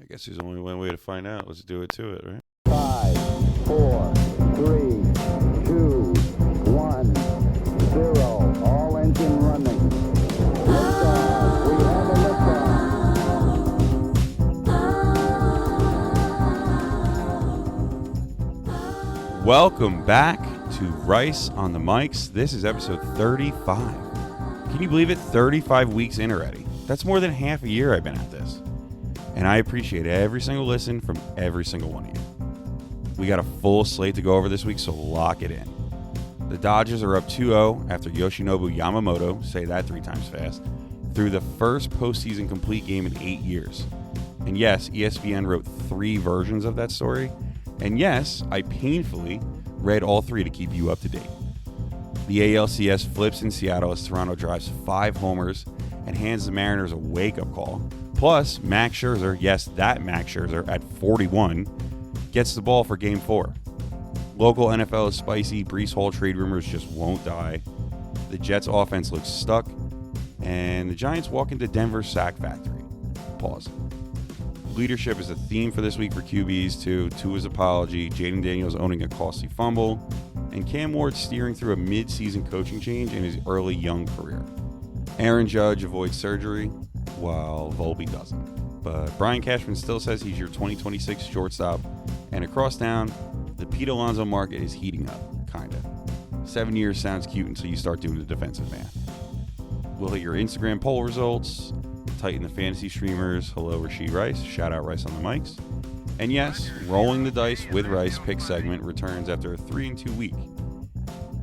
I guess there's only one way to find out. Let's do it to it, right? 5, 4, 3, 2, 1, 0. All engine running. Liftoff. We have a liftoff. Welcome back to Rice on the Mics. This is episode 35. Can you believe it? 35 weeks in already. That's more than half a year I've been at this. And I appreciate every single listen from every single one of you. We got a full slate to go over this week, so lock it in. The Dodgers are up 2-0 after Yoshinobu Yamamoto, say that 3 times fast, threw the first postseason complete game in 8 years. And yes, ESPN wrote 3 versions of that story. And yes, I painfully read all 3 to keep you up to date. The ALCS flips in Seattle as Toronto drives 5 homers and hands the Mariners a wake-up call. Plus, Max Scherzer, yes, that Max Scherzer at 41, gets the ball for Game 4. Local NFL is spicy. Brees Hall trade rumors just won't die. The Jets' offense looks stuck. And the Giants walk into Denver's sack factory. Pause. Leadership is a theme for this week for QBs, too. Tua's apology, Jaden Daniels owning a costly fumble, and Cam Ward steering through a mid-season coaching change in his early young career. Aaron Judge avoids surgery, while Volpe doesn't. But Brian Cashman still says he's your 2026 shortstop. And across town, the Pete Alonso market is heating up, kinda. 7 years sounds cute until you start doing the defensive math. We'll hit your Instagram poll results, tighten the fantasy streamers. Hello, Rashid Rice. Shout out Rice on the Mics. And yes, rolling the dice with Rice pick segment returns after a 3-2 week.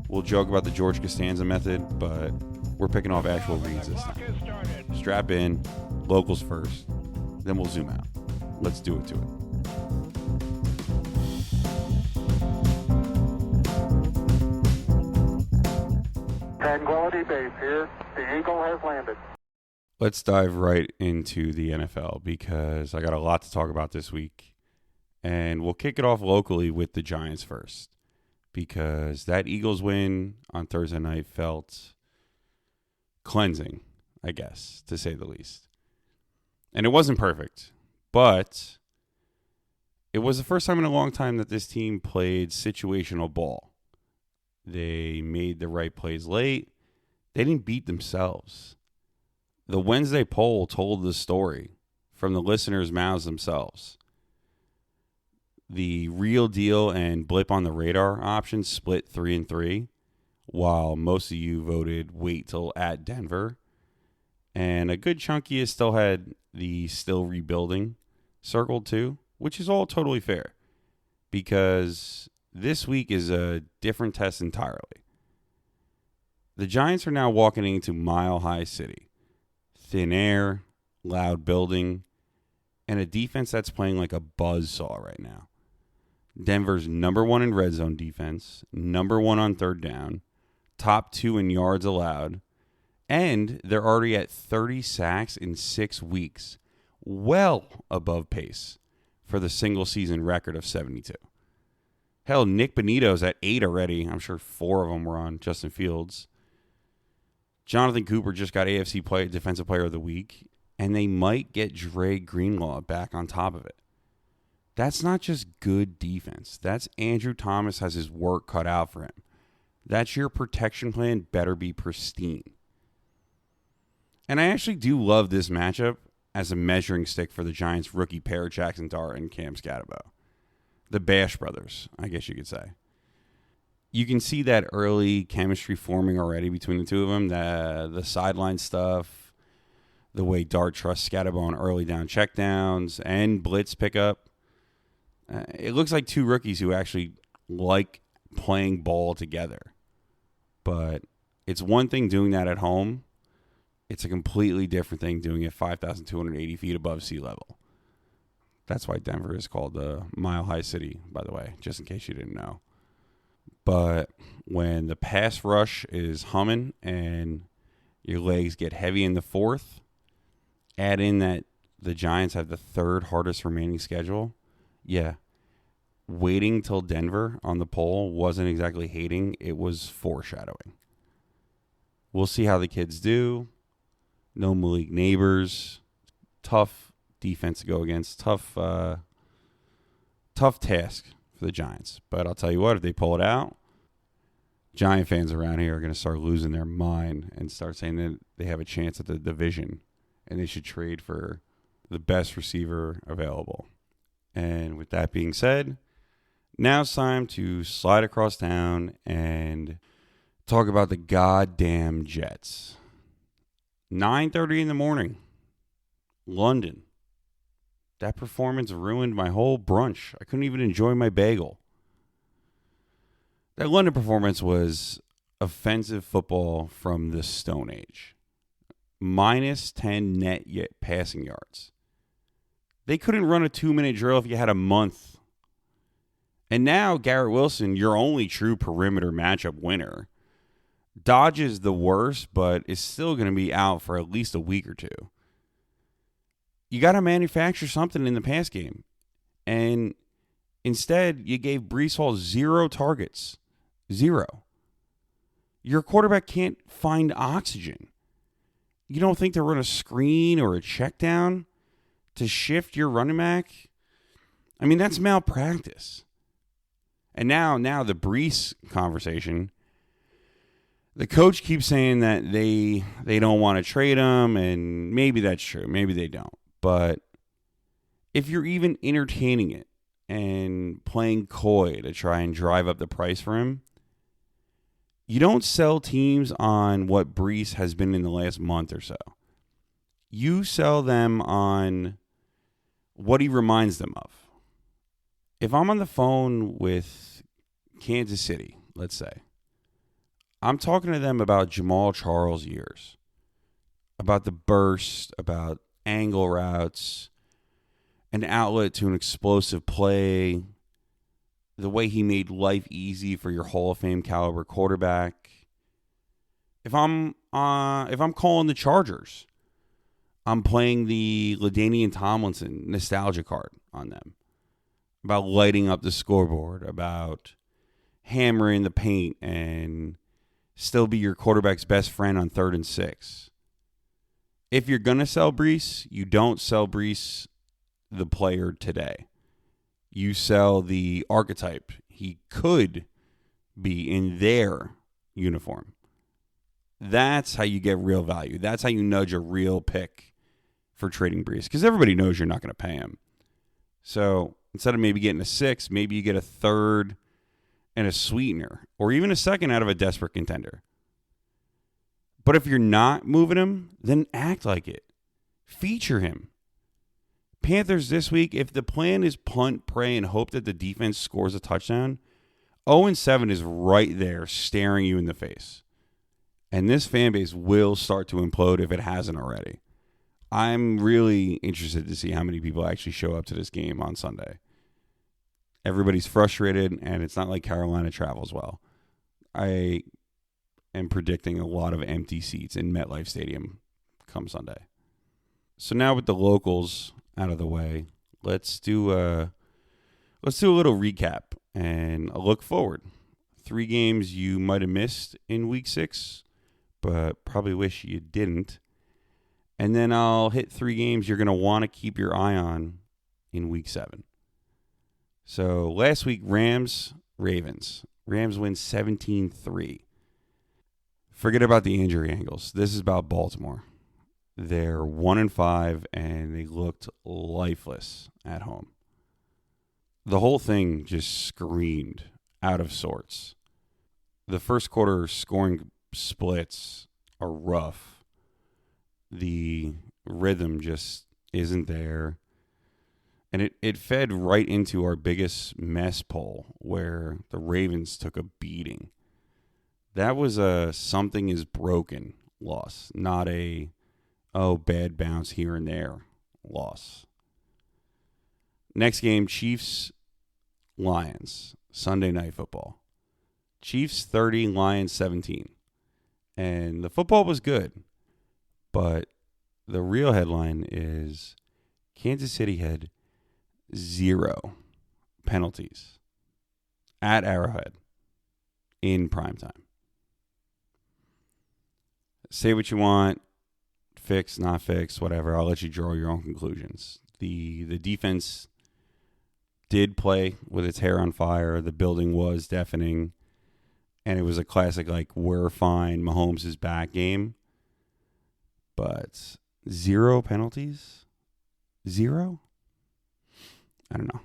We'll joke about the George Costanza method, but we're picking off actual reads this time. Strap in, locals first, then we'll zoom out. Let's do it to it. Tranquility Base here. The Eagle has landed. Let's dive right into the NFL because I got a lot to talk about this week. And we'll kick it off locally with the Giants first because that Eagles win on Thursday night felt cleansing, I guess, to say the least. And it wasn't perfect, but it was the first time in a long time that this team played situational ball. They made the right plays late. They didn't beat themselves. The Wednesday poll told the story from the listeners' mouths themselves. The real deal and blip on the radar options split 3-3, while most of you voted wait till at Denver. And a good chunk of you still had the still rebuilding circled too, which is all totally fair because this week is a different test entirely. The Giants are now walking into Mile High City. Thin air, loud building, and a defense that's playing like a buzzsaw right now. Denver's number 1 in red zone defense, number 1 on third down, top 2 in yards allowed, and they're already at 30 sacks in 6 weeks, well above pace for the single season record of 72. Hell, Nick Benito's at 8 already. I'm sure 4 of them were on Justin Fields. Jonathan Cooper just got AFC Defensive Player of the Week, and they might get Dre Greenlaw back on top of it. That's not just good defense. That's Andrew Thomas has his work cut out for him. That's your protection plan better be pristine. And I actually do love this matchup as a measuring stick for the Giants' rookie pair, Jackson Dart and Cam Scatterbo. The Bash brothers, I guess you could say. You can see that early chemistry forming already between the two of them. The sideline stuff, the way Dart trusts Scatterbo on early down checkdowns and blitz pickup. It looks like 2 rookies who actually like playing ball together. But it's one thing doing that at home. It's a completely different thing doing it 5,280 feet above sea level. That's why Denver is called the Mile High City, by the way, just in case you didn't know. But when the pass rush is humming and your legs get heavy in the fourth, add in that the Giants have the 3rd hardest remaining schedule. Yeah, waiting till Denver on the poll wasn't exactly hating. It was foreshadowing. We'll see how the kids do. No Malik Neighbors. Tough defense to go against. Tough task for the Giants. But I'll tell you what, if they pull it out, Giant fans around here are going to start losing their mind and start saying that they have a chance at the division and they should trade for the best receiver available. And with that being said, now it's time to slide across town and talk about the goddamn Jets. 9:30 in the morning, London. That performance ruined my whole brunch. I couldn't even enjoy my bagel. That London performance was offensive football from the Stone Age. Minus 10 net yet passing yards. They couldn't run a 2-minute drill if you had a month. And now Garrett Wilson, your only true perimeter matchup winner, dodges the worst, but is still going to be out for at least a week or two. You got to manufacture something in the pass game. And instead, you gave Brees Hall 0 targets. 0. Your quarterback can't find oxygen. You don't think to run a screen or a check down to shift your running back? I mean, that's malpractice. And now the Brees conversation, the coach keeps saying that they don't want to trade him, and maybe that's true. Maybe they don't. But if you're even entertaining it and playing coy to try and drive up the price for him, you don't sell teams on what Brees has been in the last month or so. You sell them on what he reminds them of. If I'm on the phone with Kansas City, let's say, I'm talking to them about Jamal Charles' years, about the burst, about angle routes, an outlet to an explosive play, the way he made life easy for your Hall of Fame caliber quarterback. If I'm calling the Chargers, I'm playing the LaDainian Tomlinson nostalgia card on them, about lighting up the scoreboard, about hammering the paint and still be your quarterback's best friend on 3rd and 6. If you're going to sell Brees, you don't sell Brees the player today. You sell the archetype he could be in their uniform. That's how you get real value. That's how you nudge a real pick for trading Brees, because everybody knows you're not going to pay him. So instead of maybe getting a 6, maybe you get a 3rd and a sweetener, or even a 2nd out of a desperate contender. But if you're not moving him, then act like it. Feature him. Panthers this week, if the plan is punt, pray, and hope that the defense scores a touchdown, 0-7 is right there staring you in the face. And this fan base will start to implode if it hasn't already. I'm really interested to see how many people actually show up to this game on Sunday. Everybody's frustrated, and it's not like Carolina travels well. I am predicting a lot of empty seats in MetLife Stadium come Sunday. So now with the locals out of the way, let's do a little recap and a look forward. 3 games you might have missed in Week 6, but probably wish you didn't. And then I'll hit 3 games you're going to want to keep your eye on in Week 7. So last week, Ravens. Rams win 17-3. Forget about the injury angles. This is about Baltimore. They're 1-5, and they looked lifeless at home. The whole thing just screamed out of sorts. The first quarter scoring splits are rough. The rhythm just isn't there. And it fed right into our biggest mess poll, where the Ravens took a beating. That was a something is broken loss, not a bad bounce here and there loss. Next game, Chiefs-Lions, Sunday Night Football. Chiefs 30, Lions 17. And the football was good, but the real headline is Kansas City had 0 penalties at Arrowhead in primetime. Say what you want, fix, not fix, whatever. I'll let you draw your own conclusions. The defense did play with its hair on fire. The building was deafening. And it was a classic, like, we're fine, Mahomes is back game. But 0 penalties? 0? I don't know.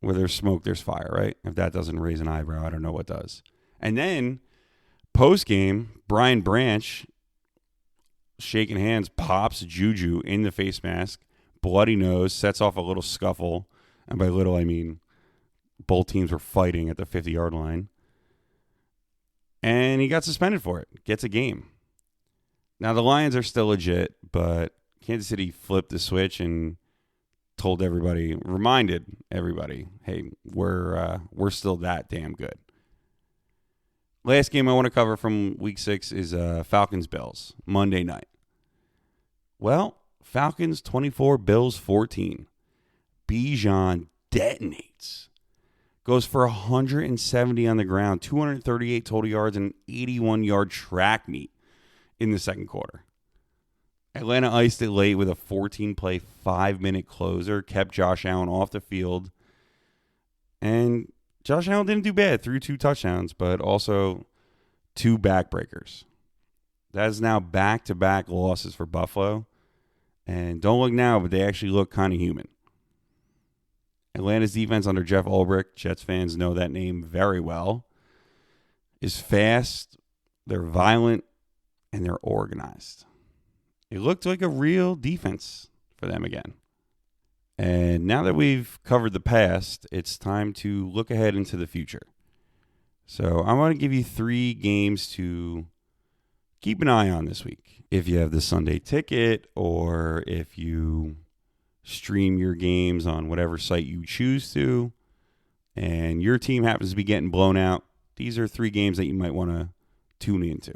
Where there's smoke, there's fire, right? If that doesn't raise an eyebrow, I don't know what does. And then, post-game, Brian Branch, shaking hands, pops Juju in the face mask, bloody nose, sets off a little scuffle. And by little, I mean both teams were fighting at the 50-yard line. And he got suspended for it. Gets a game. Now, the Lions are still legit, but Kansas City flipped the switch and reminded everybody, hey, we're still that damn good. Last game I want to cover from Week 6 is Falcons-Bills, Monday night. Well, Falcons 24, Bills 14. Bijan detonates. Goes for 170 on the ground, 238 total yards, and an 81-yard track meet in the second quarter. Atlanta iced it late with a 14-play, 5-minute closer, kept Josh Allen off the field. And Josh Allen didn't do bad, threw 2 touchdowns, but also 2 backbreakers. That is now back-to-back losses for Buffalo. And don't look now, but they actually look kind of human. Atlanta's defense under Jeff Ulbrich, Jets fans know that name very well, is fast, they're violent, and they're organized. It looked like a real defense for them again. And now that we've covered the past, it's time to look ahead into the future. So I want to give you 3 games to keep an eye on this week. If you have the Sunday ticket or if you stream your games on whatever site you choose to, and your team happens to be getting blown out, these are 3 games that you might want to tune into.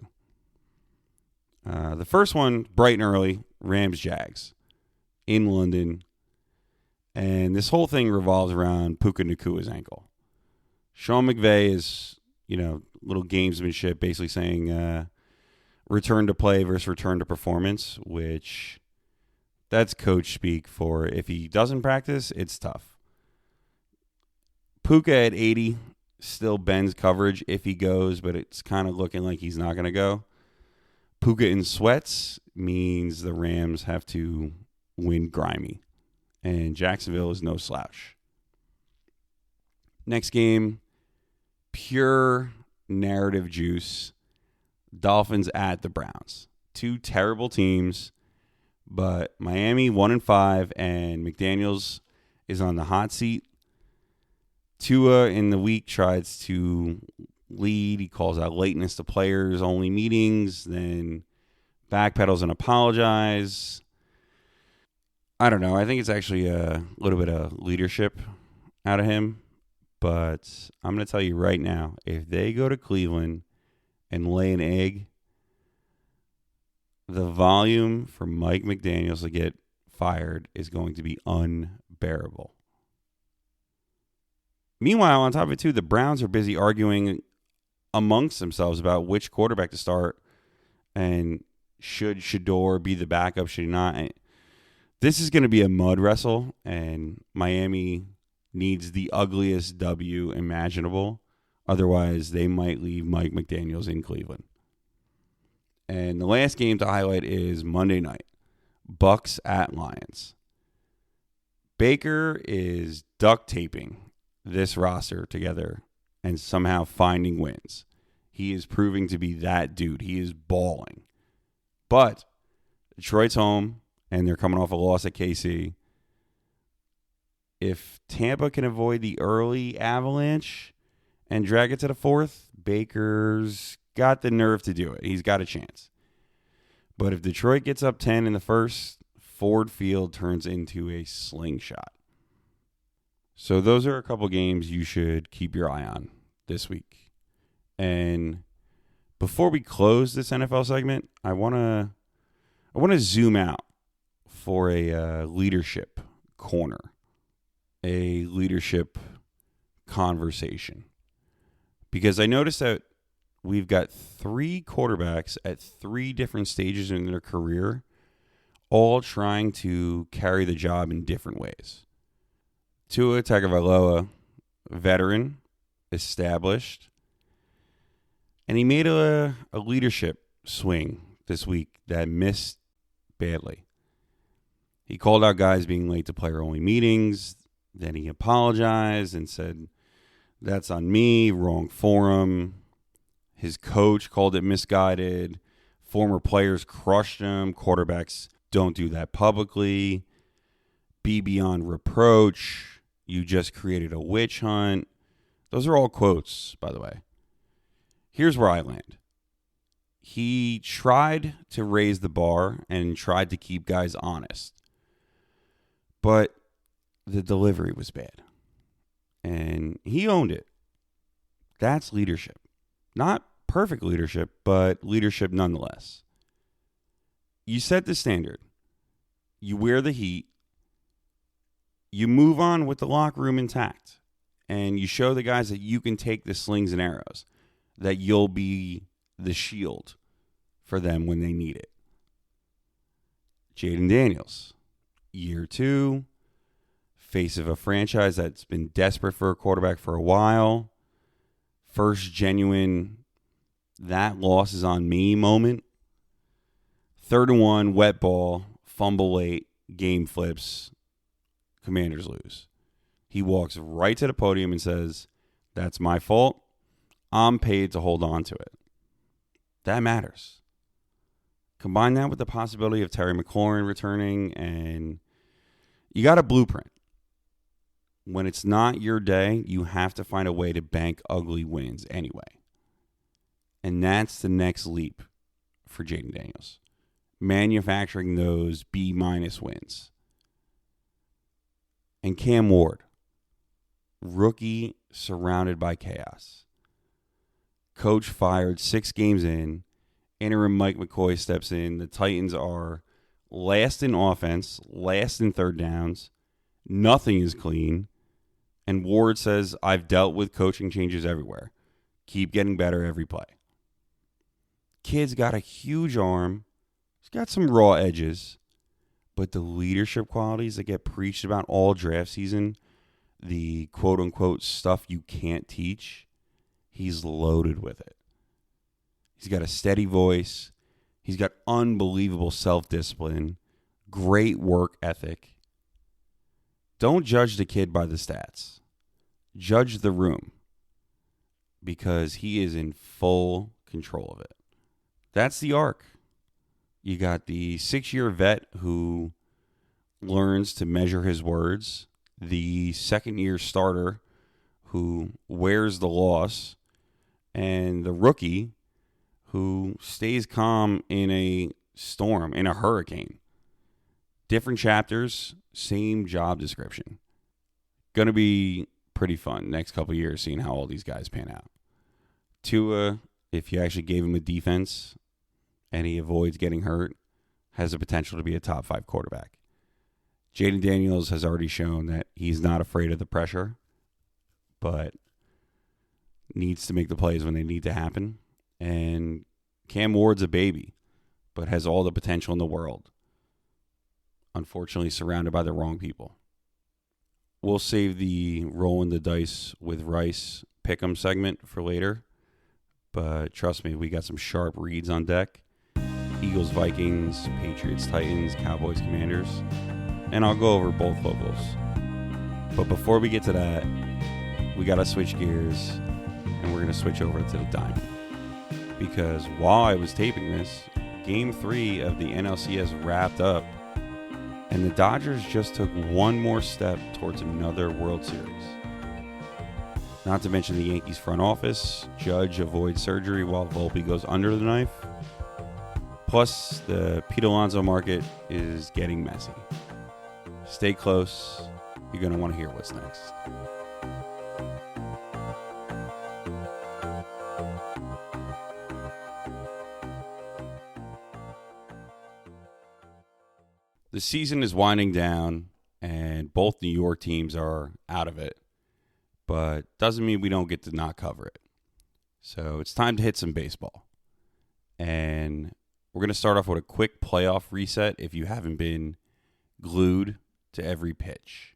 The first one, bright and early, Rams-Jags in London. And this whole thing revolves around Puka Nakua's ankle. Sean McVay is, little gamesmanship, basically saying return to play versus return to performance, which that's coach speak for if he doesn't practice, it's tough. Puka at 80 still bends coverage if he goes, but it's kind of looking like he's not going to go. Puka in sweats means the Rams have to win grimy. And Jacksonville is no slouch. Next game, pure narrative juice. Dolphins at the Browns. 2 terrible teams, but Miami 1-5, and McDaniels is on the hot seat. Tua in the week tries to lead. He calls out lateness to players, only meetings, then backpedals and apologize. I don't know. I think it's actually a little bit of leadership out of him. But I'm going to tell you right now, if they go to Cleveland and lay an egg, the volume for Mike McDaniels to get fired is going to be unbearable. Meanwhile, on top of it, too, the Browns are busy arguing amongst themselves about which quarterback to start and should Shador be the backup, should he not. This is going to be a mud wrestle, and Miami needs the ugliest W imaginable. Otherwise, they might leave Mike McDaniels in Cleveland. And the last game to highlight is Monday night, Bucks at Lions. Baker is duct taping this roster together and somehow finding wins. He is proving to be that dude. He is balling. But Detroit's home, and they're coming off a loss at KC. If Tampa can avoid the early avalanche and drag it to the 4th, Baker's got the nerve to do it. He's got a chance. But if Detroit gets up 10 in the first, Ford Field turns into a slingshot. So those are a couple games you should keep your eye on this week. And before we close this NFL segment, I want to zoom out for a leadership corner, a leadership conversation. Because I noticed that we've got 3 quarterbacks at 3 different stages in their career, all trying to carry the job in different ways. Tua Tagovailoa, veteran, established, and he made a leadership swing this week that missed badly. He called out guys being late to player-only meetings. Then he apologized and said, that's on me, wrong forum. His coach called it misguided. Former players crushed him. Quarterbacks don't do that publicly. Be beyond reproach. You just created a witch hunt. Those are all quotes, by the way. Here's where I land. He tried to raise the bar and tried to keep guys honest. But the delivery was bad. And he owned it. That's leadership. Not perfect leadership, but leadership nonetheless. You set the standard. You wear the heat. You move on with the locker room intact. And you show the guys that you can take the slings and arrows. That you'll be the shield for them when they need it. Jaden Daniels, year 2, face of a franchise that's been desperate for a quarterback for a while. First genuine, that loss is on me moment. 3rd and 1, wet ball, fumble late, game flips, Commanders lose. He walks right to the podium and says, that's my fault. I'm paid to hold on to it. That matters. Combine that with the possibility of Terry McLaurin returning, and you got a blueprint. When it's not your day, you have to find a way to bank ugly wins anyway. And that's the next leap for Jaden Daniels. Manufacturing those B- wins. And Cam Ward, rookie surrounded by chaos. Coach fired 6 games in. Interim Mike McCoy steps in. The Titans are last in offense, last in third downs. Nothing is clean. And Ward says, I've dealt with coaching changes everywhere. Keep getting better every play. Kid's got a huge arm. He's got some raw edges. But the leadership qualities that get preached about all draft season, the quote-unquote stuff you can't teach, he's loaded with it. He's got a steady voice. He's got unbelievable self-discipline, great work ethic. Don't judge the kid by the stats. Judge the room, because he is in full control of it. That's the arc. You got the 6-year vet who learns to measure his words, the 2nd-year starter who wears the loss, and the rookie who stays calm in a storm, in a hurricane. Different chapters, same job description. Going to be pretty fun next couple of years seeing how all these guys pan out. Tua, if you actually gave him a defense and he avoids getting hurt, has the potential to be a top 5 quarterback. Jaden Daniels has already shown that he's not afraid of the pressure, but needs to make the plays when they need to happen. And Cam Ward's a baby, but has all the potential in the world. Unfortunately, surrounded by the wrong people. We'll save the rolling the dice with Rice pick'em segment for later. But trust me, we got some sharp reads on deck. Eagles, Vikings, Patriots, Titans, Cowboys, Commanders. And I'll go over both locals. But before we get to that, we got to switch gears. And we're going to switch over to the Diamond. Because while I was taping this, Game 3 of the NLCS wrapped up. And the Dodgers just took one more step towards another World Series. Not to mention the Yankees front office. Judge avoids surgery while Volpe goes under the knife. Plus, the Pete Alonso market is getting messy. Stay close. You're going to want to hear what's next. The season is winding down, and both New York teams are out of it. But doesn't mean we don't get to not cover it. So it's time to hit some baseball. And We're going to start off with a quick playoff reset if you haven't been glued to every pitch.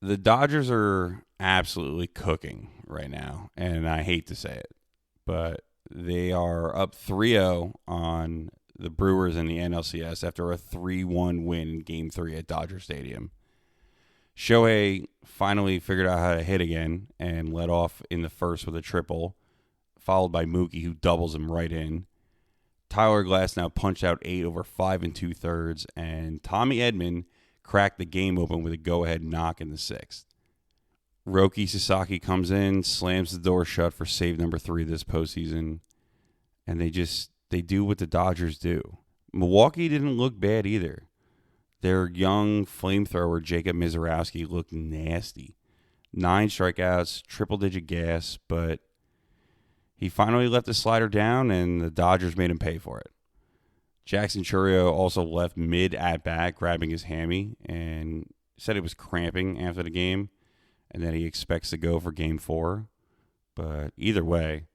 The Dodgers are absolutely cooking right now, and I hate to say it, but they are up 3-0 on the Brewers in the NLCS after a 3-1 win in Game 3 at Dodger Stadium. Shohei finally figured out how to hit again and led off in the first with a triple, followed by Mookie, who doubles him right in. Tyler Glass now punched out 8 over 5 2/3, and Tommy Edman cracked the game open with a go-ahead knock in the 6th. Roki Sasaki comes in, slams the door shut for save number 3 this postseason, and they do what the Dodgers do. Milwaukee didn't look bad either. Their young flamethrower, Jacob Mizorowski, looked nasty. 9 strikeouts, triple-digit gas, but he finally left the slider down, and the Dodgers made him pay for it. Jackson Chourio also left mid-at-bat, grabbing his hammy, and said it was cramping after the game, and that he expects to go for Game 4. But either way,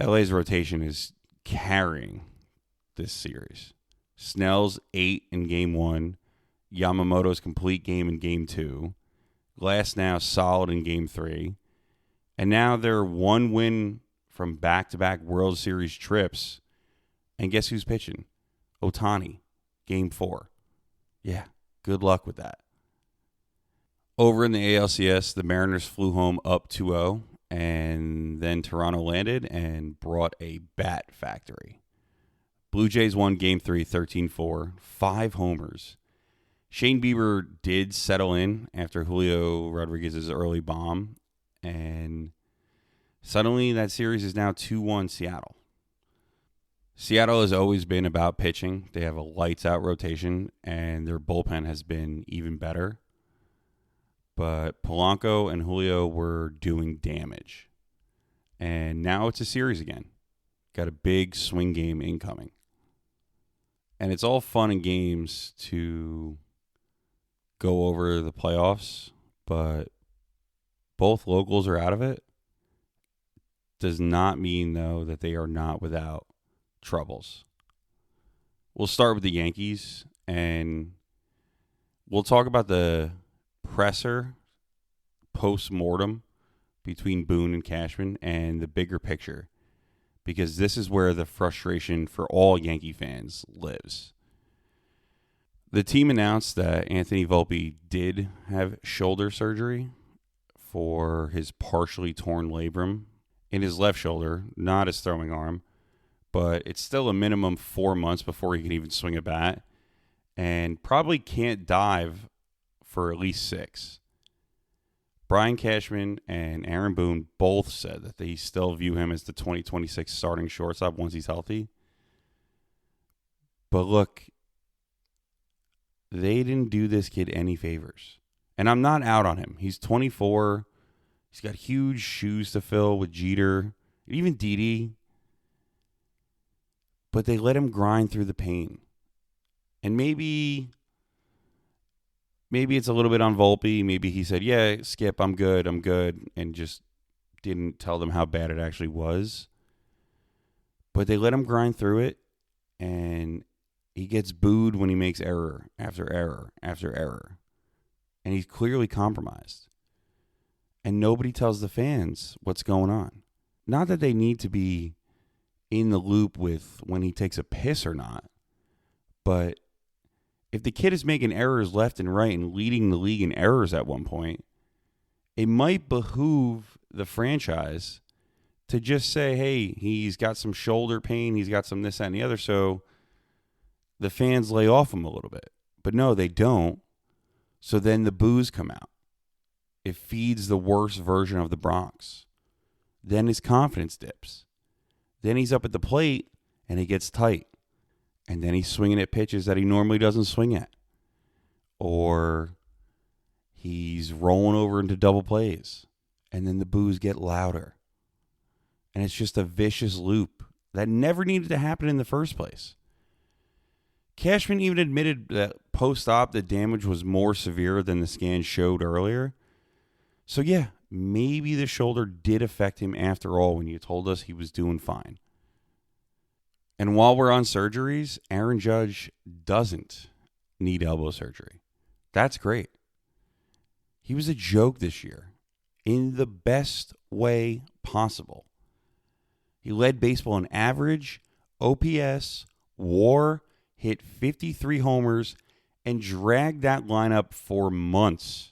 LA's rotation is carrying this series. Snell's 8 in Game 1. Yamamoto's complete game in Game 2. Glass now solid in Game 3. And now they're 1 win from back-to-back World Series trips. And guess who's pitching? Ohtani, Game 4. Yeah, good luck with that. Over in the ALCS, the Mariners flew home up 2-0. And then Toronto landed and brought a bat factory. Blue Jays won Game 3, 13-4, 5 homers. Shane Bieber did settle in after Julio Rodriguez's early bomb, and suddenly that series is now 2-1 Seattle. Seattle has always been about pitching. They have a lights-out rotation, and their bullpen has been even better. But Polanco and Julio were doing damage. And now it's a series again. Got a big swing game incoming. And it's all fun and games to go over the playoffs, but both locals are out of it. Does not mean, though, that they are not without troubles. We'll start with the Yankees, and we'll talk about the presser post-mortem between Boone and Cashman and the bigger picture, because this is where the frustration for all Yankee fans lives. The team announced that Anthony Volpe did have shoulder surgery for his partially torn labrum in his left shoulder, not his throwing arm, but it's still a minimum 4 months before he can even swing a bat, and probably can't dive for at least 6. Brian Cashman and Aaron Boone both said that they still view him as the 2026 starting shortstop once he's healthy. But look, they didn't do this kid any favors. And I'm not out on him. He's 24. He's got huge shoes to fill with Jeter, even Didi. But they let him grind through the pain. And maybe it's a little bit on Volpe. Maybe he said, yeah, Skip, I'm good, and just didn't tell them how bad it actually was. But they let him grind through it, and he gets booed when he makes error after error after error. And he's clearly compromised. And nobody tells the fans what's going on. Not that they need to be in the loop with when he takes a piss or not, but if the kid is making errors left and right and leading the league in errors at one point, it might behoove the franchise to just say, hey, he's got some shoulder pain, he's got some this, that, and the other, so the fans lay off him a little bit. But no, they don't. So then the boos come out. It feeds the worst version of the Bronx. Then his confidence dips. Then he's up at the plate and he gets tight. And then he's swinging at pitches that he normally doesn't swing at. Or he's rolling over into double plays. And then the boos get louder. And it's just a vicious loop that never needed to happen in the first place. Cashman even admitted that post-op the damage was more severe than the scan showed earlier. So yeah, maybe the shoulder did affect him after all when you told us he was doing fine. And while we're on surgeries, Aaron Judge doesn't need elbow surgery. That's great. He was a joke this year in the best way possible. He led baseball in average, OPS, WAR, hit 53 homers, and dragged that lineup for months.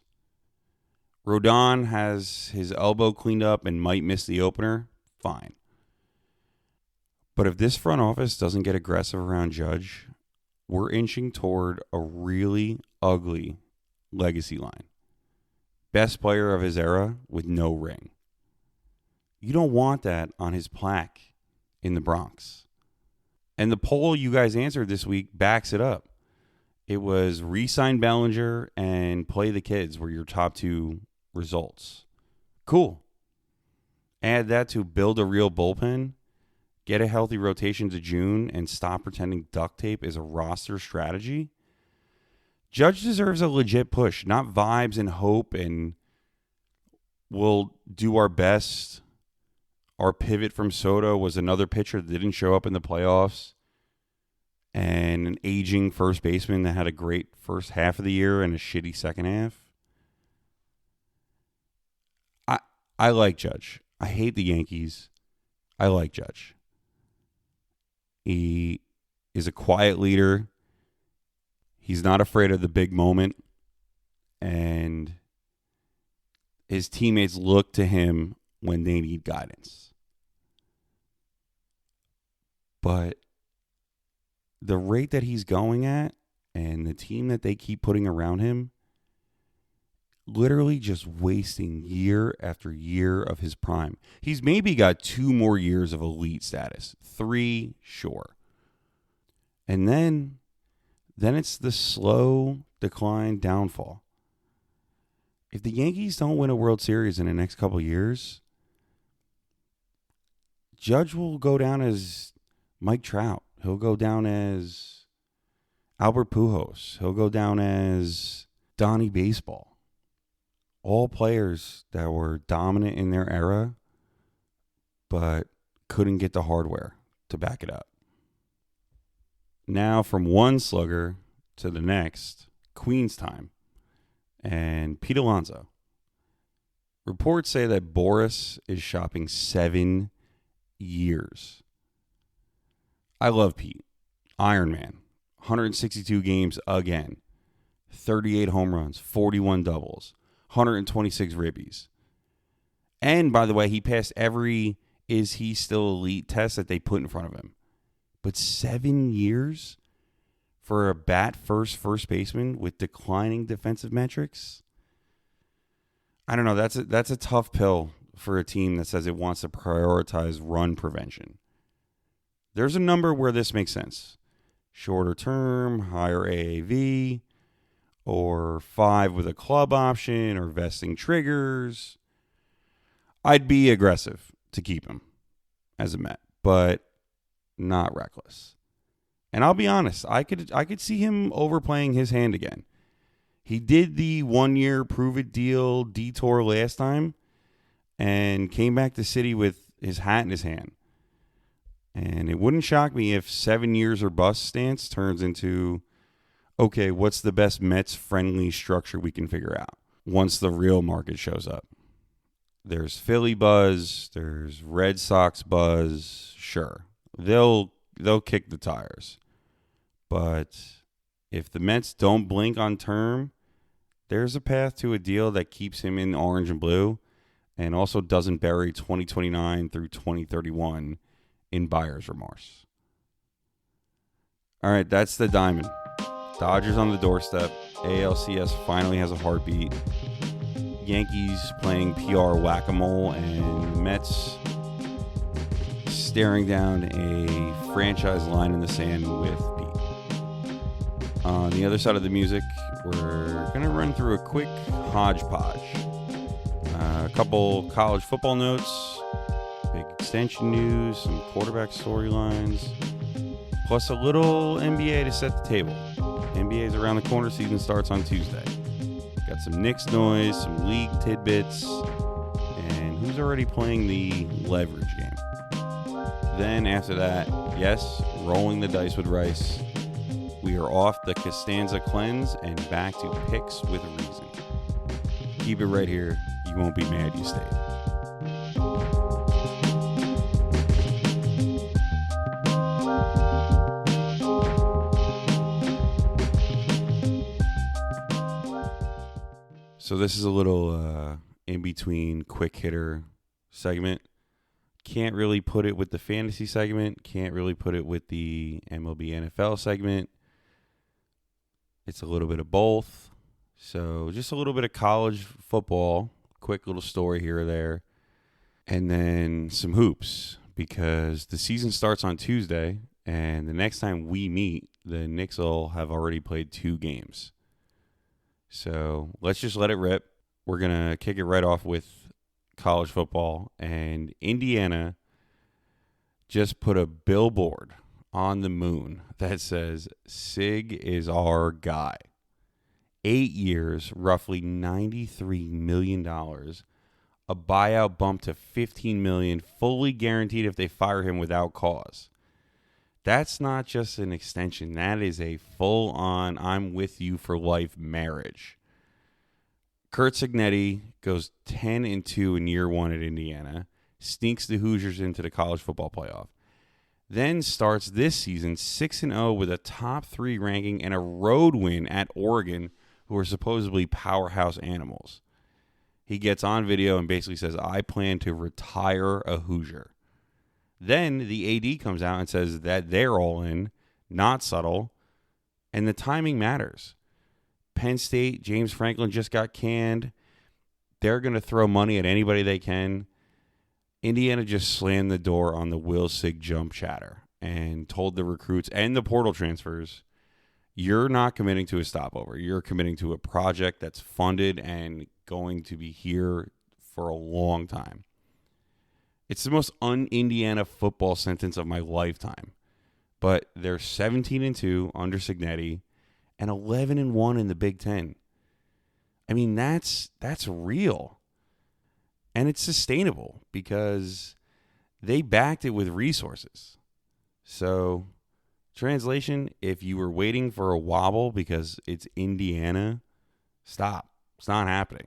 Rodon has his elbow cleaned up and might miss the opener. Fine. But if this front office doesn't get aggressive around Judge, we're inching toward a really ugly legacy line. Best player of his era with no ring. You don't want that on his plaque in the Bronx. And the poll you guys answered this week backs it up. It was re-sign Bellinger and play the kids were your top two results. Cool. Add that to build a real bullpen, get a healthy rotation to June, and stop pretending duct tape is a roster strategy. Judge deserves a legit push, not vibes and hope and we'll do our best. Our pivot from Soto was another pitcher that didn't show up in the playoffs. And an aging first baseman that had a great first half of the year and a shitty second half. I like Judge. I hate the Yankees. I like Judge. He is a quiet leader. He's not afraid of the big moment. And his teammates look to him when they need guidance. But the rate that he's going at and the team that they keep putting around him, literally just wasting year after year of his prime. He's maybe got 2 more years of elite status. 3, sure. And then it's the slow decline downfall. If the Yankees don't win a World Series in the next couple of years, Judge will go down as Mike Trout. He'll go down as Albert Pujols. He'll go down as Donnie Baseball. All players that were dominant in their era, but couldn't get the hardware to back it up. Now from one slugger to the next, Queen's time, and Pete Alonso. Reports say that Boris is shopping 7 years. I love Pete. Iron Man. 162 games again. 38 home runs. 41 doubles. 126 ribbies. And, by the way, he passed every is he still elite test that they put in front of him. But 7 years for a first baseman with declining defensive metrics? I don't know. That's a tough pill for a team that says it wants to prioritize run prevention. There's a number where this makes sense. Shorter term, higher AAV, or 5 with a club option, or vesting triggers. I'd be aggressive to keep him as a Met, but not reckless. And I'll be honest, I could see him overplaying his hand again. He did the 1-year prove-it deal detour last time and came back to City with his hat in his hand. And it wouldn't shock me if 7 years or bust stance turns into, okay, what's the best Mets-friendly structure we can figure out once the real market shows up? There's Philly buzz, there's Red Sox buzz, sure. They'll kick the tires. But if the Mets don't blink on term, there's a path to a deal that keeps him in orange and blue and also doesn't bury 2029 through 2031 in buyer's remorse. All right, that's the diamond. Dodgers on the doorstep. ALCS finally has a heartbeat. Yankees playing PR whack-a-mole, and Mets staring down a franchise line in the sand with Pete. On the other side of the music, we're going to run through a quick hodgepodge. A couple college football notes, big extension news, some quarterback storylines, plus a little NBA to set the table. NBA's around the corner, season starts on Tuesday. Got some Knicks noise, some league tidbits, and who's already playing the leverage game. Then after that, yes, rolling the dice with Rice. We are off the Costanza cleanse and back to picks with reason. Keep it right here. You won't be mad you stayed. So this is a little in-between quick hitter segment. Can't really put it with the fantasy segment. Can't really put it with the MLB NFL segment. It's a little bit of both. So just a little bit of college football. Quick little story here or there. And then some hoops. Because the season starts on Tuesday. And the next time we meet, the Knicks will have already played 2 games. So let's just let it rip. We're going to kick it right off with college football. And Indiana just put a billboard on the moon that says, Sig is our guy. 8 years, roughly $93 million. A buyout bump to $15 million, fully guaranteed if they fire him without cause. That's not just an extension. That is a full-on, I'm with you for life marriage. Curt Cignetti goes 10-2 in year 1 at Indiana, sneaks the Hoosiers into the college football playoff, then starts this season 6-0 with a top 3 ranking and a road win at Oregon, who are supposedly powerhouse animals. He gets on video and basically says, I plan to retire a Hoosier. Then the AD comes out and says that they're all in, not subtle, and the timing matters. Penn State, James Franklin just got canned. They're going to throw money at anybody they can. Indiana just slammed the door on the Will Sig jump chatter and told the recruits and the portal transfers, you're not committing to a stopover. You're committing to a project that's funded and going to be here for a long time. It's the most un-Indiana football sentence of my lifetime. But they're 17-2 under Cignetti and 11-1 in the Big Ten. I mean, that's real. And it's sustainable because they backed it with resources. So, translation, if you were waiting for a wobble because it's Indiana, stop. It's not happening.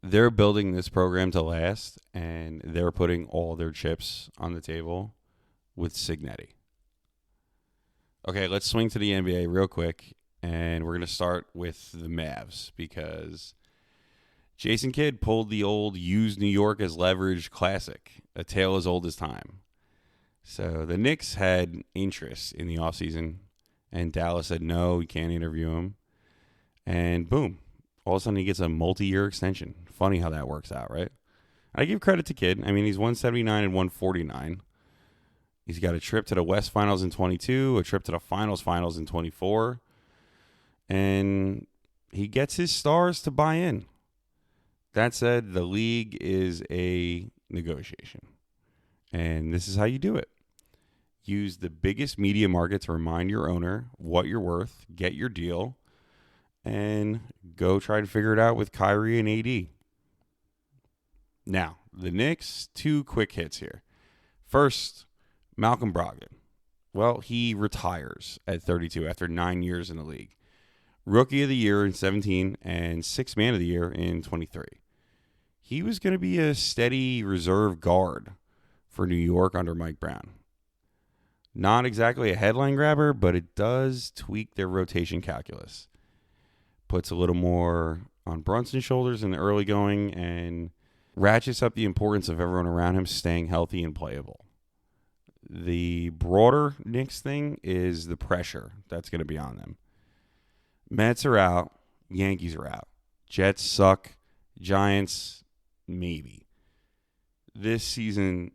They're building this program to last, and they're putting all their chips on the table with Cignetti. Okay, let's swing to the NBA real quick, and we're going to start with the Mavs because Jason Kidd pulled the old use New York as leverage classic, a tale as old as time. So the Knicks had interest in the offseason, and Dallas said, no, we can't interview him. And boom, all of a sudden he gets a multi-year extension. Funny how that works out, right? I give credit to Kidd. I mean, he's 179 and 149. He's got a trip to the West Finals in 22, a trip to the Finals in 24. And he gets his stars to buy in. That said, the league is a negotiation. And this is how you do it. Use the biggest media market to remind your owner what you're worth, get your deal, and go try to figure it out with Kyrie and AD. Now, the Knicks, 2 quick hits here. First, Malcolm Brogdon. Well, he retires at 32 after 9 years in the league. Rookie of the Year in 17 and 6th Man of the Year in 23. He was going to be a steady reserve guard for New York under Mike Brown. Not exactly a headline grabber, but it does tweak their rotation calculus. Puts a little more on Brunson's shoulders in the early going and ratchets up the importance of everyone around him staying healthy and playable. The broader Knicks thing is the pressure that's going to be on them. Mets are out. Yankees are out. Jets suck. Giants, maybe. This season,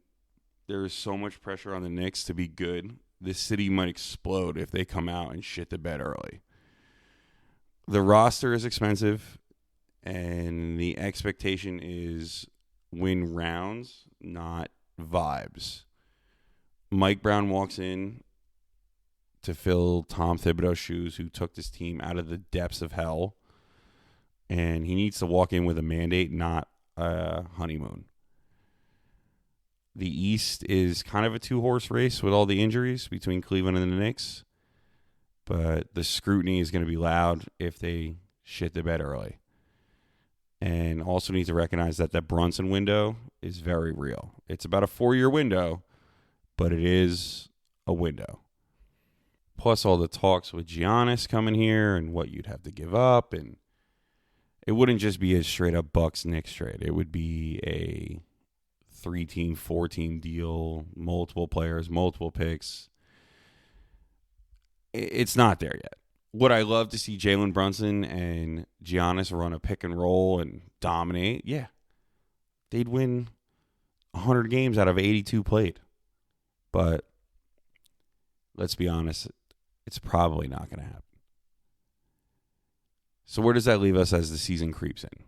there is so much pressure on the Knicks to be good. This city might explode if they come out and shit the bed early. The roster is expensive, and the expectation is win rounds, not vibes. Mike Brown walks in to fill Tom Thibodeau's shoes, who took this team out of the depths of hell, and he needs to walk in with a mandate, not a honeymoon. The East is kind of a two-horse race with all the injuries between Cleveland and the Knicks. But the scrutiny is going to be loud if they shit the bed early. And also need to recognize that the Brunson window is very real. It's about a 4-year window, but it is a window. Plus all the talks with Giannis coming here and what you'd have to give up. And it wouldn't just be a straight-up Bucks-Knicks trade. It would be a 3-team, 4-team deal, multiple players, multiple picks. It's not there yet. Would I love to see Jalen Brunson and Giannis run a pick and roll and dominate? Yeah. They'd win 100 games out of 82 played. But let's be honest, it's probably not going to happen. So where does that leave us as the season creeps in?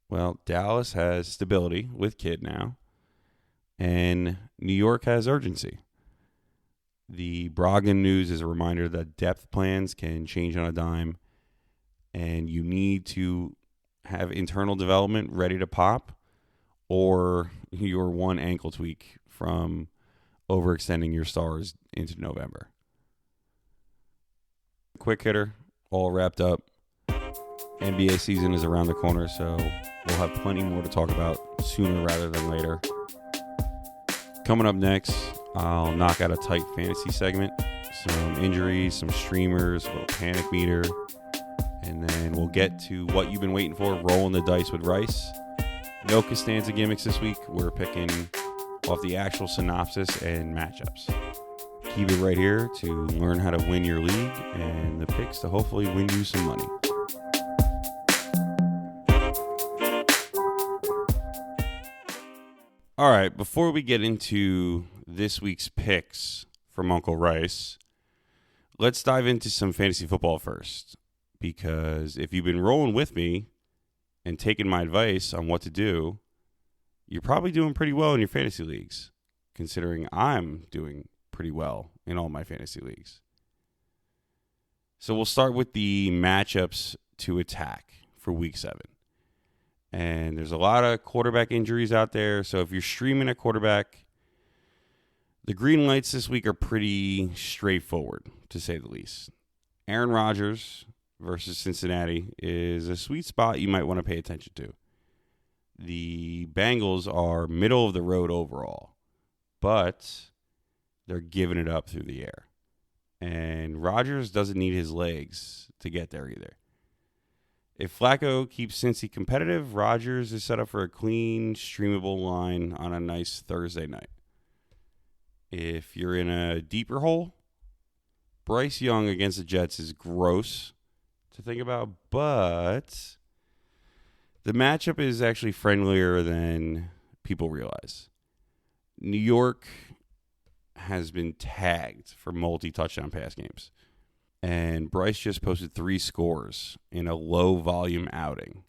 Well, Dallas has stability with Kidd now, and New York has urgency. The Brogdon news is a reminder that depth plans can change on a dime, and you need to have internal development ready to pop, or you're one ankle tweak from overextending your stars into November. Quick hitter, all wrapped up. NBA season is around the corner, so we'll have plenty more to talk about sooner rather than later. Coming up next, I'll knock out a tight fantasy segment, some injuries, some streamers, a little panic meter, and then we'll get to what you've been waiting for, rolling the dice with Rice. No Costanza gimmicks this week. We're picking off the actual synopsis and matchups. Keep it right here to learn how to win your league and the picks to hopefully win you some money. All right, before we get into this week's picks from Uncle Rice, let's dive into some fantasy football first. Because if you've been rolling with me and taking my advice on what to do, you're probably doing pretty well in your fantasy leagues, considering I'm doing pretty well in all my fantasy leagues. So we'll start with the matchups to attack for Week 7. And there's a lot of quarterback injuries out there. So if you're streaming a quarterback, the green lights this week are pretty straightforward, to say the least. Aaron Rodgers versus Cincinnati is a sweet spot you might want to pay attention to. The Bengals are middle of the road overall, but they're giving it up through the air. And Rodgers doesn't need his legs to get there either. If Flacco keeps Cincy competitive, Rodgers is set up for a clean, streamable line on a nice Thursday night. If you're in a deeper hole, Bryce Young against the Jets is gross to think about, but the matchup is actually friendlier than people realize. New York has been tagged for multi-touchdown pass games. And Bryce just posted 3 scores in a low-volume outing.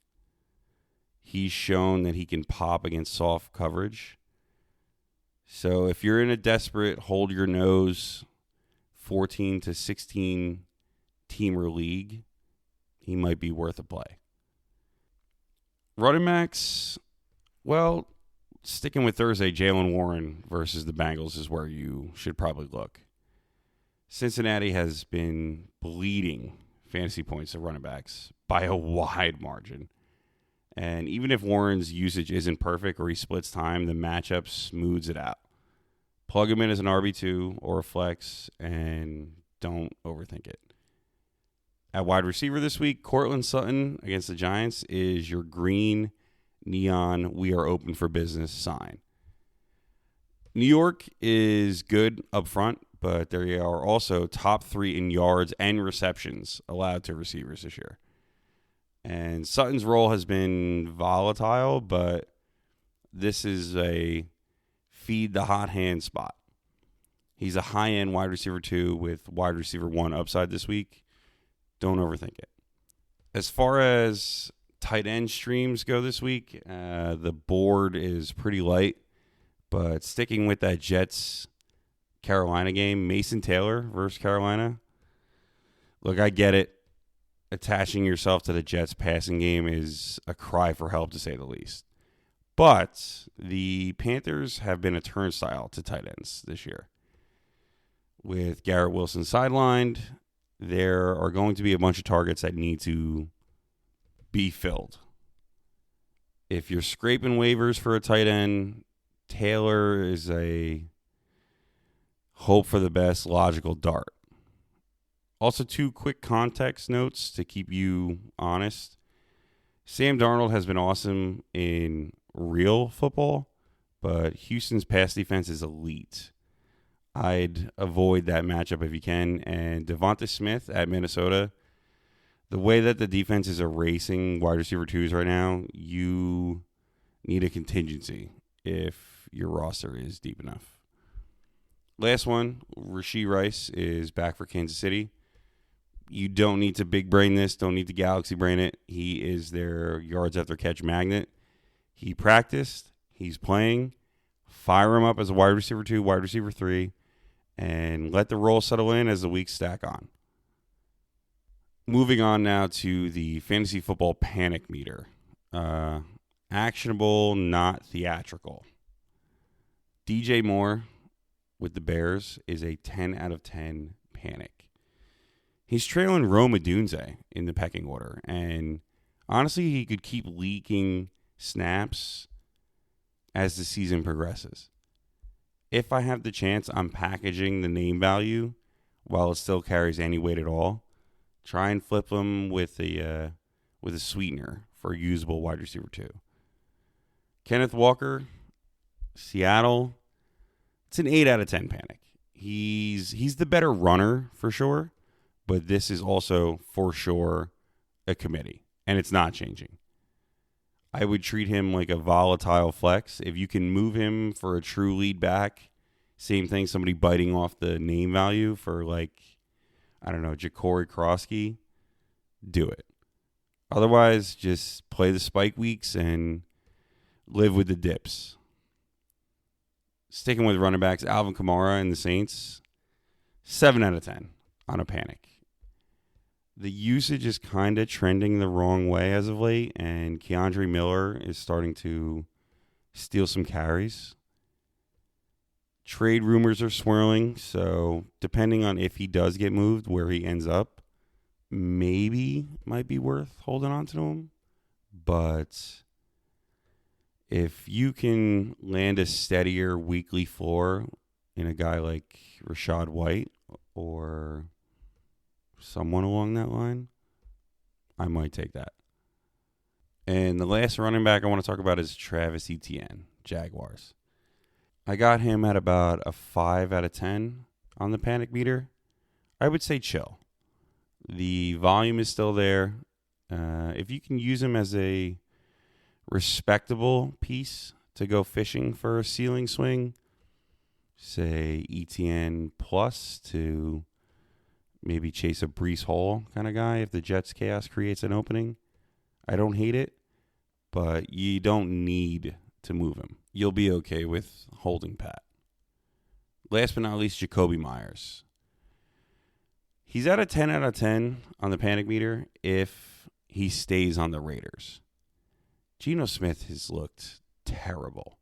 He's shown that he can pop against soft coverage. So if you're in a desperate, hold-your-nose 14 to 16 teamer league, he might be worth a play. Running backs, well, sticking with Thursday, Jalen Warren versus the Bengals is where you should probably look. Cincinnati has been bleeding fantasy points to running backs by a wide margin. And even if Warren's usage isn't perfect or he splits time, the matchup smooths it out. Plug him in as an RB2 or a flex and don't overthink it. At wide receiver this week, Cortland Sutton against the Giants is your green neon "we are open for business" sign. New York is good up front, but they are also top 3 in yards and receptions allowed to receivers this year. And Sutton's role has been volatile, but this is a feed the hot hand spot. He's a high-end wide receiver 2 with wide receiver 1 upside this week. Don't overthink it. As far as tight end streams go this week, the board is pretty light, but sticking with that Jets Carolina game, Mason Taylor versus Carolina. Look, I get it. Attaching yourself to the Jets passing game is a cry for help, to say the least. But the Panthers have been a turnstile to tight ends this year. With Garrett Wilson sidelined, there are going to be a bunch of targets that need to be filled. If you're scraping waivers for a tight end, Taylor is a hope for the best logical dart. Also, 2 quick context notes to keep you honest. Sam Darnold has been awesome in real football, but Houston's pass defense is elite. I'd avoid that matchup if you can. And Devonta Smith at Minnesota, the way that the defense is erasing wide receiver 2s right now, you need a contingency if your roster is deep enough. Last one, Rashee Rice is back for Kansas City. You don't need to big brain this. Don't need to galaxy brain it. He is their yards after catch magnet. He practiced. He's playing. Fire him up as a wide receiver 2, wide receiver 3, and let the role settle in as the weeks stack on. Moving on now to the fantasy football panic meter. Actionable, not theatrical. DJ Moore with the Bears is a 10 out of 10 panic. He's trailing Rome Odunze in the pecking order, and honestly, he could keep leaking snaps as the season progresses. If I have the chance, I'm packaging the name value while it still carries any weight at all. Try and flip him with a sweetener for a usable wide receiver 2. Kenneth Walker, Seattle, it's an 8 out of 10 panic. He's the better runner for sure, but this is also for sure a committee, and it's not changing. I would treat him like a volatile flex. If you can move him for a true lead back, same thing, somebody biting off the name value for Ja'Cory Krosky, do it. Otherwise, just play the spike weeks and live with the dips. Sticking with running backs, Alvin Kamara and the Saints, 7 out of 10 on a panic. The usage is kind of trending the wrong way as of late, and Keandre Miller is starting to steal some carries. Trade rumors are swirling, so depending on if he does get moved, where he ends up, maybe might be worth holding on to him. But if you can land a steadier weekly floor in a guy like Rachaad White or someone along that line, I might take that. And the last running back I want to talk about is Travis Etienne, Jaguars. I got him at about a 5 out of 10 on the panic meter. I would say chill. The volume is still there. If you can use him as a respectable piece to go fishing for a ceiling swing, say ETN plus to maybe chase a Brees Hall kind of guy if the Jets chaos creates an opening, I don't hate it, but you don't need to move him. You'll be okay with holding pat. Last but not least, Jacoby Myers. He's at a 10 out of 10 on the panic meter if he stays on the Raiders. Geno Smith has looked terrible.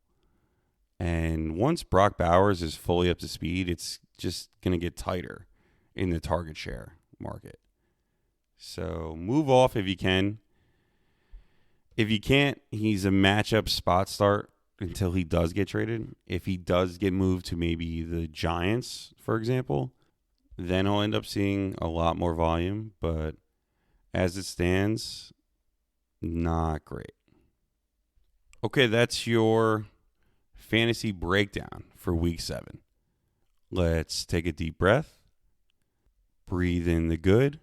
And once Brock Bowers is fully up to speed, it's just going to get tighter in the target share market. So move off if you can. If you can't, he's a matchup spot start until he does get traded. If he does get moved to maybe the Giants, for example, then he'll end up seeing a lot more volume. But as it stands, not great. Okay, that's your fantasy breakdown for Week 7. Let's take a deep breath. Breathe in the good.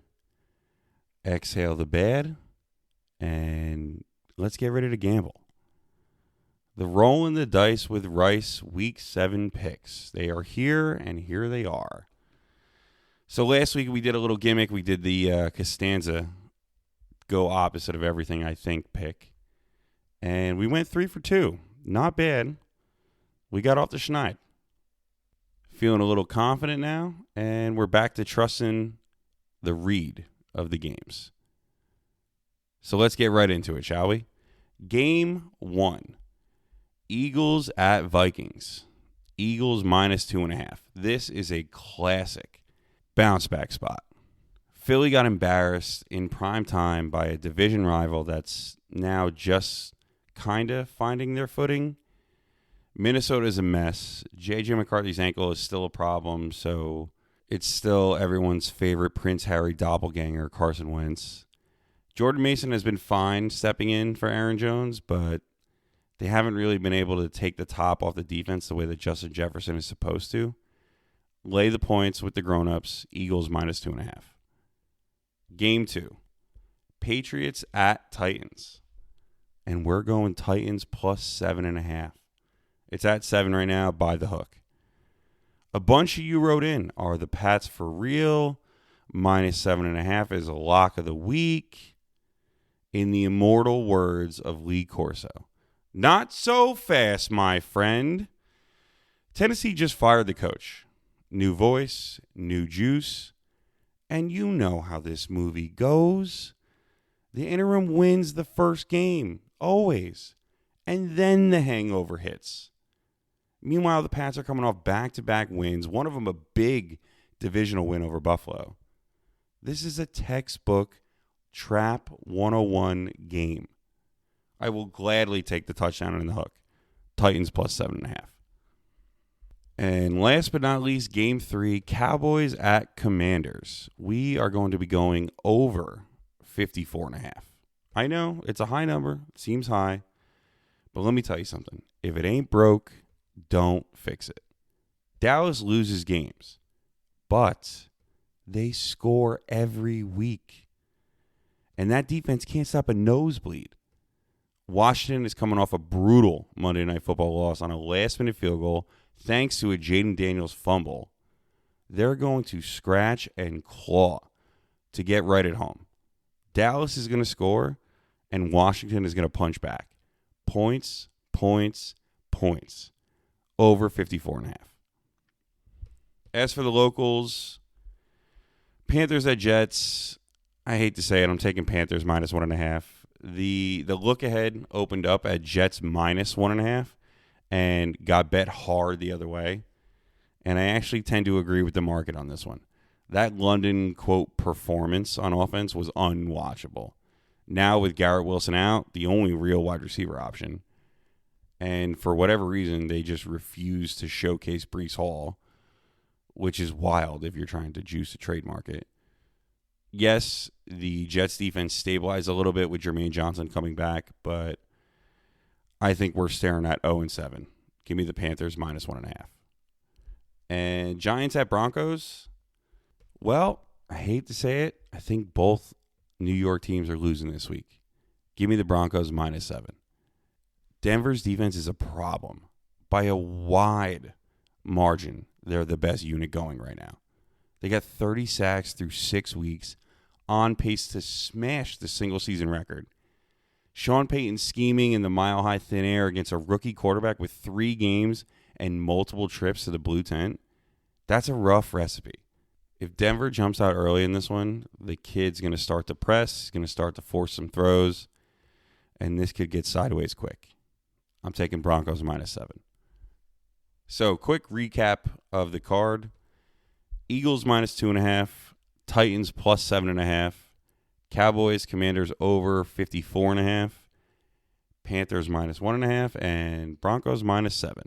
Exhale the bad. And let's get ready to gamble. The rolling the dice with Rice Week 7 picks. They are here, and here they are. So last week we did a little gimmick. We did the Costanza go opposite of everything I think pick. And we went 3 for 2. Not bad. We got off the schneid. Feeling a little confident now, and we're back to trusting the read of the games. So let's get right into it, shall we? Game 1. Eagles at Vikings. Eagles minus 2.5. This is a classic bounce back spot. Philly got embarrassed in prime time by a division rival that's now just kind of finding their footing. Minnesota is a mess. J.J. McCarthy's ankle is still a problem, so it's still everyone's favorite Prince Harry doppelganger, Carson Wentz. Jordan Mason has been fine stepping in for Aaron Jones, but they haven't really been able to take the top off the defense the way that Justin Jefferson is supposed to. Lay the points with the grown-ups. Eagles minus 2.5. Game 2. Patriots at Titans. And we're going Titans plus 7.5. It's at 7 right now by the hook. A bunch of you wrote in, are the Pats for real? Minus 7.5 is a lock of the week. In the immortal words of Lee Corso. Not so fast, my friend. Tennessee just fired the coach. New voice, new juice. And you know how this movie goes. The interim wins the first game, always. And then the hangover hits. Meanwhile, the Pats are coming off back-to-back wins, one of them a big divisional win over Buffalo. This is a textbook Trap 101 game. I will gladly take the touchdown and the hook. Titans plus 7.5. And last but not least, Game 3, Cowboys at Commanders. We are going to be going over 54.5. I know, it's a high number. It seems high. But let me tell you something. If it ain't broke, don't fix it. Dallas loses games, but they score every week. And that defense can't stop a nosebleed. Washington is coming off a brutal Monday Night Football loss on a last-minute field goal thanks to a Jaden Daniels fumble. They're going to scratch and claw to get right at home. Dallas is going to score, and Washington is going to punch back. Points, points, points. Over 54.5. As for the locals, Panthers at Jets. I hate to say it, I'm taking Panthers minus 1.5. The look ahead opened up at Jets minus 1.5 and got bet hard the other way. And I actually tend to agree with the market on this one. That London, quote, performance on offense was unwatchable. Now with Garrett Wilson out, the only real wide receiver option. And for whatever reason, they just refuse to showcase Brees Hall, which is wild if you're trying to juice a trade market. Yes, the Jets defense stabilized a little bit with Jermaine Johnson coming back, but I think we're staring at 0-7. Give me the Panthers minus 1.5. And Giants at Broncos. Well, I hate to say it. I think both New York teams are losing this week. Give me the Broncos minus 7. Denver's defense is a problem. By a wide margin, they're the best unit going right now. They got 30 sacks through 6 weeks, on pace to smash the single-season record. Sean Payton scheming in the mile-high thin air against a rookie quarterback with 3 games and multiple trips to the blue tent. That's a rough recipe. If Denver jumps out early in this one, the kid's going to start to press, he's going to start to force some throws, and this could get sideways quick. I'm taking Broncos minus 7. So, quick recap of the card. Eagles minus 2.5. Titans plus 7.5. Cowboys, Commanders over 54.5. Panthers minus 1.5. And Broncos minus 7.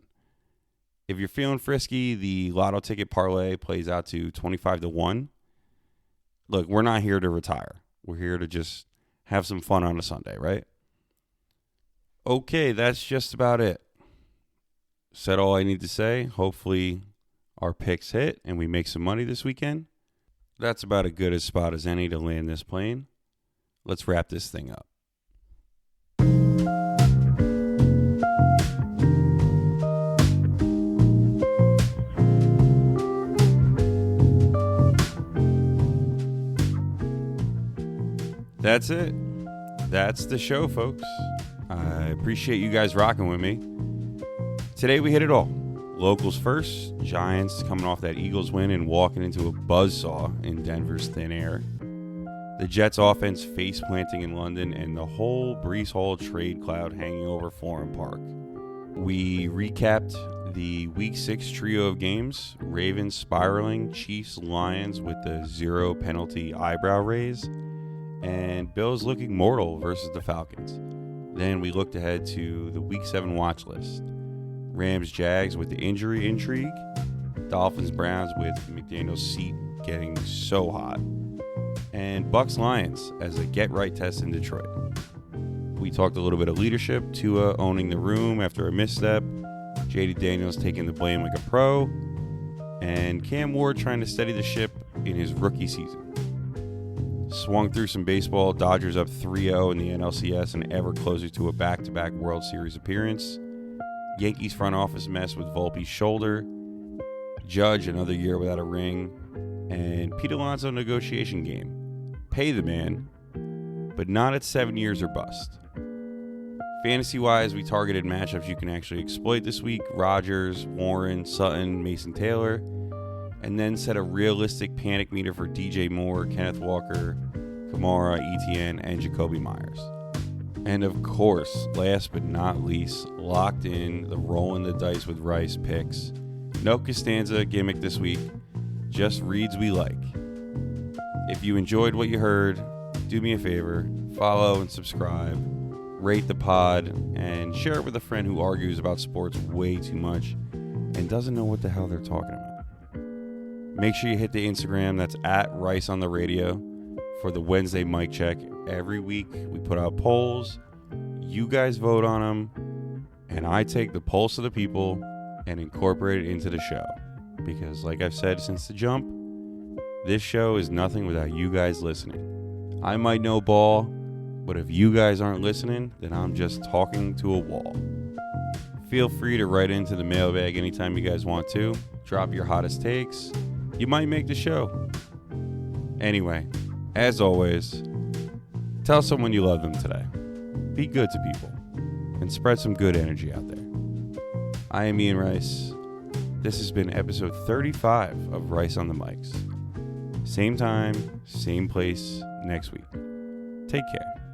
If you're feeling frisky, the lotto ticket parlay plays out to 25-1. Look, we're not here to retire. We're here to just have some fun on a Sunday, right? Okay, that's just about it. Said all I need to say. Hopefully our picks hit and we make some money this weekend. That's about as good a spot as any to land this plane. Let's wrap this thing up. That's it. That's the show, folks. I appreciate you guys rocking with me. Today we hit it all. Locals first. Giants coming off that Eagles win and walking into a buzzsaw in Denver's thin air. The Jets offense face planting in London and the whole Brees Hall trade cloud hanging over Forum Park. We recapped the Week 6 trio of games, Ravens spiraling, Chiefs Lions with the 0 penalty eyebrow raise, and Bills looking mortal versus the Falcons. Then we looked ahead to the Week 7 watch list, Rams Jags with the injury intrigue, Dolphins Browns with McDaniel's seat getting so hot, and Bucks Lions as a get-right test in Detroit. We talked a little bit of leadership, Tua owning the room after a misstep, Jaden Daniels taking the blame like a pro, and Cam Ward trying to steady the ship in his rookie season. Swung through some baseball, Dodgers up 3-0 in the ALCS and ever closer to a back-to-back World Series appearance. Yankees front office mess with Volpe's shoulder, Judge another year without a ring, and Pete Alonso negotiation game. Pay the man, but not at 7 years or bust. Fantasy-wise, we targeted matchups you can actually exploit this week, Rodgers, Warren, Sutton, Mason Taylor, and then set a realistic panic meter for DJ Moore, Kenneth Walker, Kamara, ETN, and Jacoby Myers. And of course, last but not least, locked in the rolling the dice with Rice picks. No Costanza gimmick this week, just reads we like. If you enjoyed what you heard, do me a favor, follow and subscribe, rate the pod, and share it with a friend who argues about sports way too much and doesn't know what the hell they're talking about. Make sure you hit the Instagram, that's at Rice on the Radio, for the Wednesday mic check. Every week we put out polls, you guys vote on them, and I take the pulse of the people and incorporate it into the show. Because like I've said since the jump, this show is nothing without you guys listening. I might know ball, but if you guys aren't listening, then I'm just talking to a wall. Feel free to write into the mailbag anytime you guys want to. Drop your hottest takes. You might make the show. Anyway, as always, tell someone you love them today. Be good to people and spread some good energy out there. I am Ian Rice. This has been episode 35 of Rice on the Mics. Same time, same place next week. Take care.